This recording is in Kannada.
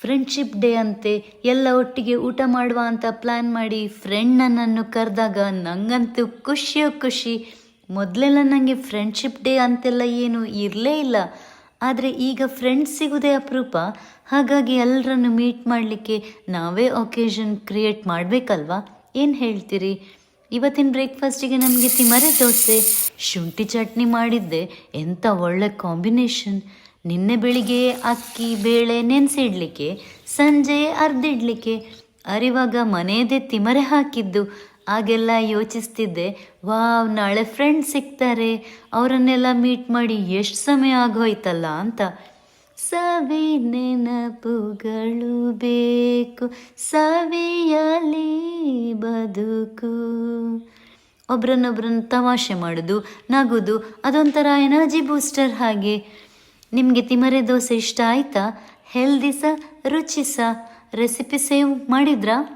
ಫ್ರೆಂಡ್ಶಿಪ್ ಡೇ ಅಂತೆ, ಎಲ್ಲ ಒಟ್ಟಿಗೆ ಊಟ ಮಾಡುವ ಅಂತ ಪ್ಲ್ಯಾನ್ ಮಾಡಿ ಫ್ರೆಂಡ್ ನನ್ನನ್ನು ಕರೆದಾಗ ನನಗಂತೂ ಖುಷಿಯೋ ಖುಷಿ. ಮೊದಲೆಲ್ಲ ನನಗೆ ಫ್ರೆಂಡ್ಶಿಪ್ ಡೇ ಅಂತೆಲ್ಲ ಏನು ಇರಲೇ ಇಲ್ಲ. ಆದರೆ ಈಗ ಫ್ರೆಂಡ್ಸ್ ಸಿಗೋದೇ ಅಪರೂಪ. ಹಾಗಾಗಿ ಎಲ್ಲರನ್ನು ಮೀಟ್ ಮಾಡಲಿಕ್ಕೆ ನಾವೇ ಒಕೇಶನ್ ಕ್ರಿಯೇಟ್ ಮಾಡಬೇಕಲ್ವಾ? ಏನು ಹೇಳ್ತೀರಿ? ಇವತ್ತಿನ ಬ್ರೇಕ್ಫಾಸ್ಟಿಗೆ ನಮಗೆ ತಿಮರೆ ದೋಸೆ, ಶುಂಠಿ ಚಟ್ನಿ ಮಾಡಿದ್ದೆ. ಎಂಥ ಒಳ್ಳೆ ಕಾಂಬಿನೇಷನ್. ನಿನ್ನೆ ಬೆಳಿಗ್ಗೆ ಅಕ್ಕಿ ಬೇಳೆ ನೆನೆಸಿಡ್ಲಿಕ್ಕೆ, ಸಂಜೆ ಅರ್ದಿಡ್ಲಿಕ್ಕೆ. ಅರಿವಾಗ ಮನೆಯದೇ ತಿಮರೆ ಹಾಕಿದ್ದು. ಆಗೆಲ್ಲ ಯೋಚಿಸ್ತಿದ್ದೆ, ವಾವ್, ನಾಳೆ ಫ್ರೆಂಡ್ಸ್ ಸಿಗ್ತಾರೆ, ಅವರನ್ನೆಲ್ಲ ಮೀಟ್ ಮಾಡಿ ಎಷ್ಟು ಸಮಯ ಆಗೋಯ್ತಲ್ಲ ಅಂತ. ಸವಿ ನೆನಪುಗಳು ಬೇಕು, ಸವಿಯಲಿ ಬದುಕು. ಒಬ್ರನ್ನೊಬ್ರನ್ನ ತಮಾಷೆ ಮಾಡೋದು, ನಗೋದು, ಅದೊಂಥರ ಎನರ್ಜಿ ಬೂಸ್ಟರ್ ಹಾಗೆ. ನಿಮಗೆ ತಿಮರೆ ದೋಸೆ ಇಷ್ಟ ಆಯಿತಾ? ಹೆಲ್ದಿ ಸಹ, ರುಚಿ ಸಹ. ರೆಸಿಪಿ ಸೇವ್ ಮಾಡಿದ್ರಾ?